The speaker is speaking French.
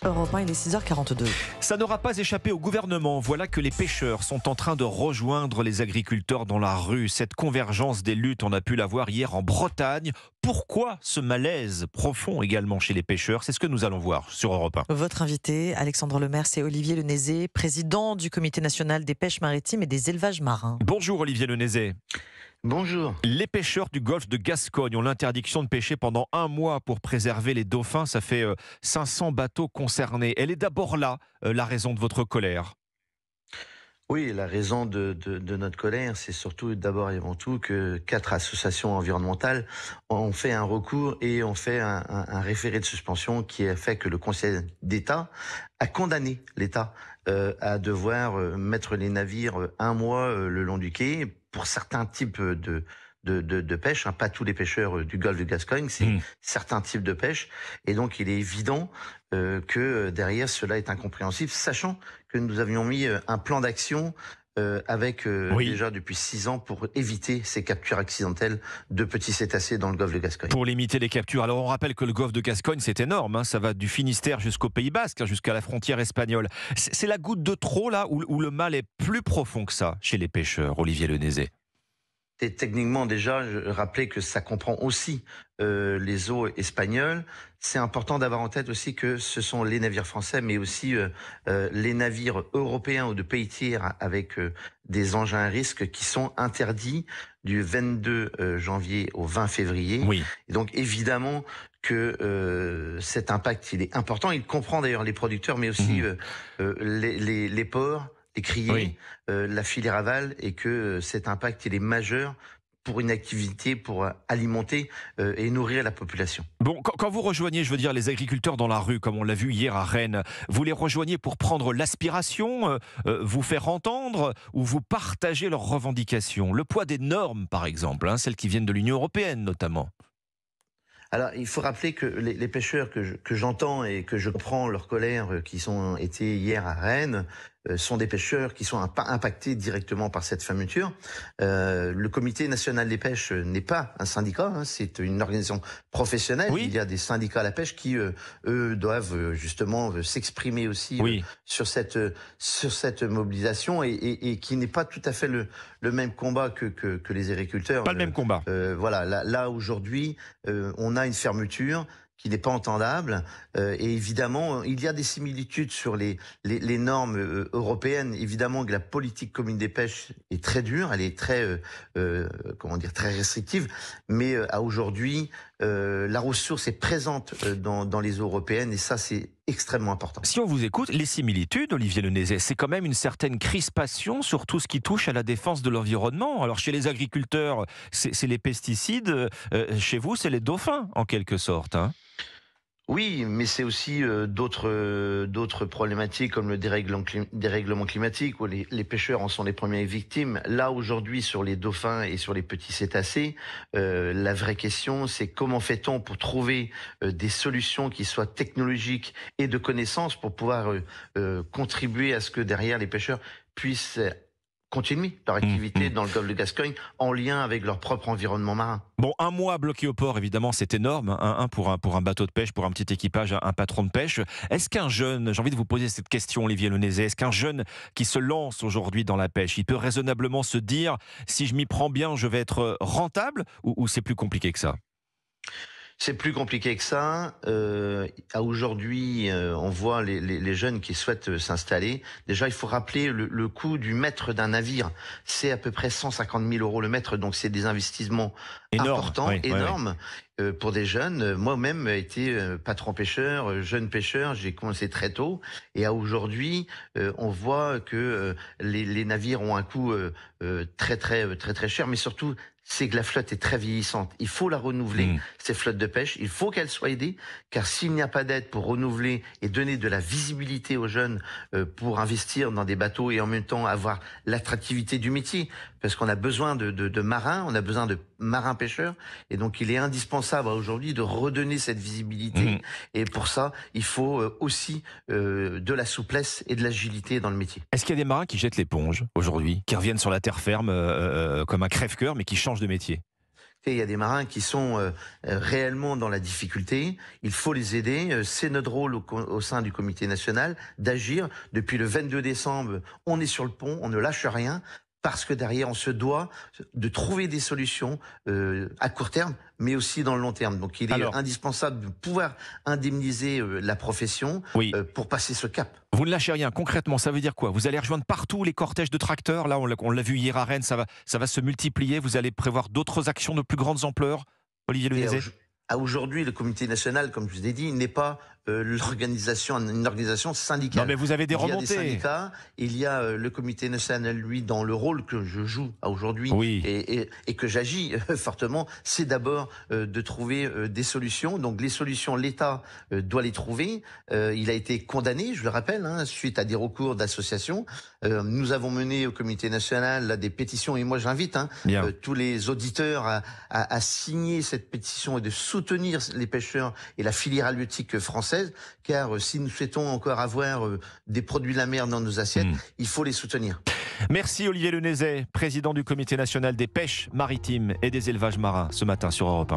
Europe 1, il est 6h42. Ça n'aura pas échappé au gouvernement. Voilà que les pêcheurs sont en train de rejoindre les agriculteurs dans la rue. Cette convergence des luttes, on a pu la voir hier en Bretagne. Pourquoi ce malaise profond également chez les pêcheurs? C'est ce que nous allons voir sur Europe 1. Votre invité, Alexandre Lemers, c'est Olivier Lenézé, président du Comité national des pêches maritimes et des élevages marins. Bonjour Olivier Lenézé. Bonjour. Les pêcheurs du golfe de Gascogne ont l'interdiction de pêcher pendant 1 mois pour préserver les dauphins. Ça fait 500 bateaux concernés. Elle est d'abord là, la raison de votre colère. Oui, la raison de notre colère, c'est surtout d'abord et avant tout que 4 associations environnementales ont fait un recours et ont fait un référé de suspension qui a fait que le Conseil d'État a condamné l'État à devoir mettre les navires 1 mois le long du quai pour certains types de pêche, hein, pas tous les pêcheurs du golfe de Gascogne, c'est certains types de pêche. Et donc, il est évident que derrière, cela est incompréhensible, sachant que nous avions mis un plan d'action avec déjà depuis 6 ans pour éviter ces captures accidentelles de petits cétacés dans le golfe de Gascogne. Pour limiter les captures. Alors on rappelle que le golfe de Gascogne c'est énorme, hein, ça va du Finistère jusqu'au Pays Basque, hein, jusqu'à la frontière espagnole. C'est la goutte de trop là où le mal est plus profond que ça chez les pêcheurs, Olivier Lenézé. Et techniquement déjà, je rappelais que ça comprend aussi les eaux espagnoles. C'est important d'avoir en tête aussi que ce sont les navires français, mais aussi les navires européens ou de pays tiers avec des engins à risque qui sont interdits du 22 janvier au 20 février. Oui. Et donc évidemment que cet impact, il est important. Il comprend d'ailleurs les producteurs, mais aussi les ports, les criers, la filière aval, et que cet impact il est majeur pour une activité pour alimenter et nourrir la population. Bon, quand vous rejoignez, je veux dire, les agriculteurs dans la rue, comme on l'a vu hier à Rennes, vous les rejoignez pour prendre l'aspiration, vous faire entendre, ou vous partagez leurs revendications? Le poids des normes, par exemple, hein, celles qui viennent de l'Union européenne notamment. Alors, il faut rappeler que les pêcheurs que j'entends et que je comprends leur colère, qui sont été hier à Rennes, sont des pêcheurs qui sont impactés directement par cette fermeture. Le Comité national des pêches n'est pas un syndicat, hein, c'est une organisation professionnelle. Oui. Il y a des syndicats à la pêche qui, eux, doivent justement s'exprimer aussi sur cette mobilisation et qui n'est pas tout à fait le même combat que les agriculteurs. Pas le même combat. Voilà, là aujourd'hui, on a une fermeture qui n'est pas entendable. Et évidemment, il y a des similitudes sur les normes européennes. Évidemment que la politique commune des pêches est très dure, elle est très, très restrictive. Mais à aujourd'hui, la ressource est présente dans les eaux européennes et ça, c'est extrêmement important. Si on vous écoute, les similitudes, Olivier Lenézé, c'est quand même une certaine crispation sur tout ce qui touche à la défense de l'environnement. Alors chez les agriculteurs, c'est les pesticides, chez vous, c'est les dauphins, en quelque sorte, hein. Oui, mais c'est aussi d'autres problématiques comme le dérèglement climatique où les pêcheurs en sont les premières victimes. Là aujourd'hui sur les dauphins et sur les petits cétacés, la vraie question c'est comment fait-on pour trouver des solutions qui soient technologiques et de connaissances pour pouvoir contribuer à ce que derrière les pêcheurs puissent continuer leur activité dans le golfe de Gascogne en lien avec leur propre environnement marin. Bon, 1 mois bloqué au port, évidemment, c'est énorme, hein, pour un bateau de pêche, pour un petit équipage, un patron de pêche. Est-ce qu'un jeune, j'ai envie de vous poser cette question, Olivier Lenézé, est-ce qu'un jeune qui se lance aujourd'hui dans la pêche, il peut raisonnablement se dire, si je m'y prends bien, je vais être rentable, ou c'est plus compliqué que ça? C'est plus compliqué que ça. À aujourd'hui, on voit les jeunes qui souhaitent s'installer. Déjà, il faut rappeler le coût du mètre d'un navire. C'est à peu près 150 000 € le mètre. Donc, c'est des investissements importants, énormes. Pour des jeunes, moi-même été patron pêcheur, jeune pêcheur, j'ai commencé très tôt. Et à aujourd'hui, on voit que les navires ont un coût très cher, mais surtout c'est que la flotte est très vieillissante. Il faut la renouveler, ces flottes de pêche. Il faut qu'elles soient aidées, car s'il n'y a pas d'aide pour renouveler et donner de la visibilité aux jeunes pour investir dans des bateaux et en même temps avoir l'attractivité du métier, parce qu'on a besoin de marins, on a besoin de marins-pêcheurs, et donc il est indispensable aujourd'hui de redonner cette visibilité. Et pour ça, il faut aussi de la souplesse et de l'agilité dans le métier. Est-ce qu'il y a des marins qui jettent l'éponge aujourd'hui, qui reviennent sur la terre ferme comme un crève-cœur, mais qui changent de métier? Il y a des marins qui sont réellement dans la difficulté. Il faut les aider. C'est notre rôle au sein du comité national d'agir. Depuis le 22 décembre, on est sur le pont, on ne lâche rien. Parce que derrière, on se doit de trouver des solutions à court terme, mais aussi dans le long terme. Donc il est indispensable de pouvoir indemniser la profession pour passer ce cap. Vous ne lâchez rien. Concrètement, ça veut dire quoi? Vous allez rejoindre partout les cortèges de tracteurs. Là, on l'a vu hier à Rennes, ça va se multiplier. Vous allez prévoir d'autres actions de plus grande ampleur, Olivier Le Nézet? Aujourd'hui, le comité national, comme je vous ai dit, n'est pas une organisation syndicale. Non, mais vous avez des remontées. Il y a des syndicats, il y a le comité national, lui, dans le rôle que je joue aujourd'hui et que j'agis fortement, c'est d'abord de trouver des solutions. Donc les solutions, l'État doit les trouver. Il a été condamné, je le rappelle, suite à des recours d'associations. Nous avons mené au comité national là, des pétitions et moi j'invite tous les auditeurs à signer cette pétition et de soutenir les pêcheurs et la filière halieutique française, car si nous souhaitons encore avoir des produits de la mer dans nos assiettes, il faut les soutenir. Merci Olivier Le Nézet, président du comité national des pêches maritimes et des élevages marins, ce matin sur Europe 1.